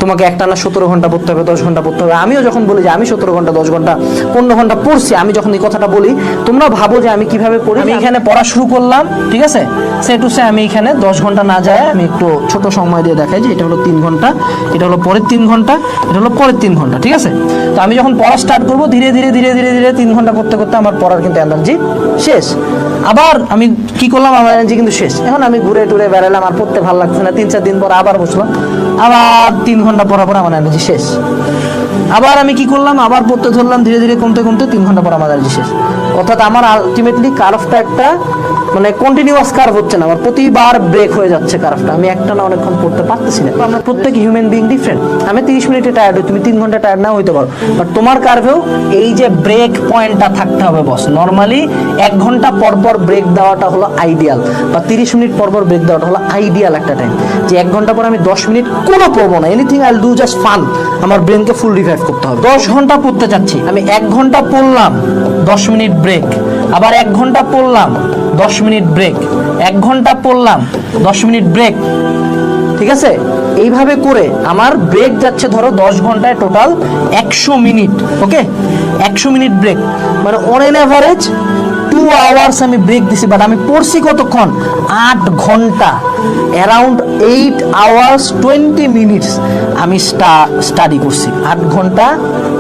তোমাকে একটানা 17 ঘন্টা পড়তে হবে, 10 ঘন্টা পড়তে হবে। আমিও যখন বলি যে আমি 17 ঘন্টা 10 ঘন্টা 15 ঘন্টা পড়ছি, আমি যখন এই কথাটা বলি তোমরা ভাবো যে আমি কিভাবে পড়ি। আমি এখানে পড়া শুরু করলাম, ঠিক আছে, সে টু সে আমি এখানে 10 ঘন্টা না যায় আমি একটু ছোট সময় দিয়ে দেখাই যে এটা হলো 3 ঘন্টা, এটা হলো পরের 3 ঘন্টা, এটা হলো পরের 3 ঘন্টা, ঠিক আছে। তো আমি যখন পড়া স্টার্ট করবো ধীরে ধীরে ধীরে ধীরে ধীরে 3 ঘন্টা করতে করতে আমার পড়ার কিন্তু এনার্জি শেষ। আবার আমি কি করলাম, আমার এনার্জি কিন্তু শেষ। এখন আমি ঘুরে টুরে বেড়ালাম, আর পড়তে ভালো লাগছে না, 3-4 দিন পর আবার বসলাম, আবার 3 ঘন্টা পড়ার পর আমার এনার্জি শেষ। আবার আমি কি করলাম, আবার পড়তে ধরলাম, ধীরে ধীরে কমতে কমতে 3 ঘন্টা পর আমার এনার্জি শেষ। অর্থাৎ আমার আলটিমেটলি কার্ভটা একটা মানে কন্টিনিউয়াস কার্ভ হচ্ছে না, আমার প্রতিবার ব্রেক হয়ে যাচ্ছে কার্ভটা। আমি একটা না অনেকক্ষণ পড়তে পারতেছি না। আমরা প্রত্যেক হিউম্যান বিং ডিফারেন্ট। আমি 30 মিনিটে টায়ার্ড হই, তুমি 3 ঘন্টা টায়ার্ড নাও হইতে পারো, বাট তোমার কার্ভেও এই যে ব্রেক পয়েন্টটা থাকতে হবে বস। নর্মালি 1 ঘন্টা পর পর ব্রেক দেওয়াটা হলো আইডিয়াল, বা 30 মিনিট পর পর ব্রেক দেওয়াটা হলো আইডিয়াল একটা টাইম। যে 1 ঘন্টা পর আমি 10 মিনিট কোনো পড়বো না, anything I will do just fun, আমার ব্রেনকে ফুল রিভাইভ করতে হবে। 10 ঘন্টা পড়তে চাচ্ছি, আমি 1 ঘন্টা পড়লাম, 10 মিনিট ব্রেক, আবার 1 ঘন্টা পড়লাম, 10 মিনিট ব্রেক, 1 ঘন্টা পড়লাম, 10 মিনিট ব্রেক, ঠিক আছে। এইভাবে করে আমার ব্রেক যাচ্ছে ধরো 10 ঘন্টায় টোটাল 100 মিনিট, ওকে, 100 মিনিট ব্রেক, মানে অন এন এভারেজ 2 আওয়ার্স আমি ব্রেক দিছি। বাট আমি পড়ছি কতক্ষণ, 8 ঘন্টা, অ্যারাউন্ড 8 আওয়ার্স 20 মিনিটস আমি স্টাডি করছি। 8 ঘন্টা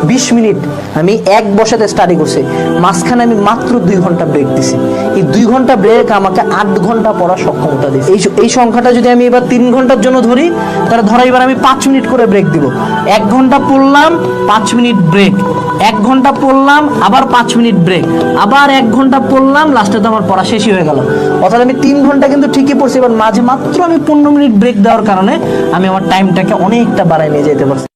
20 মিনিট আমি এক বসাতে স্টাডি করছি, মাঝখানে আমি মাত্র 2 ঘন্টা ব্রেক দিছি। এই 2 ঘন্টা ব্রেক আমাকে 8 ঘন্টা পড়ার সক্ষমতা দিয়েছে। এই সংখ্যাটা যদি আমি এবার 3 ঘন্টার জন্য ধরি, তাহলে ধরো এবার আমি 5 মিনিট করে ব্রেক দিব। 1 ঘন্টা পড়লাম, 5 মিনিট ব্রেক, 1 ঘন্টা পড়লাম, আবার 5 মিনিট ব্রেক, আবার 1 ঘন্টা পড়লাম, লাস্টে তো আমার পড়া শেষই হয়ে গেল। অর্থাৎ আমি 3 ঘন্টা কিন্তু ঠিকই পড়ছি, এবার মাঝে মাত্র আমি 15 মিনিট ব্রেক দেওয়ার কারণে আমি আমার টাইমটাকে অনেকটা বাড়ায় নিয়ে যেতে পারছি।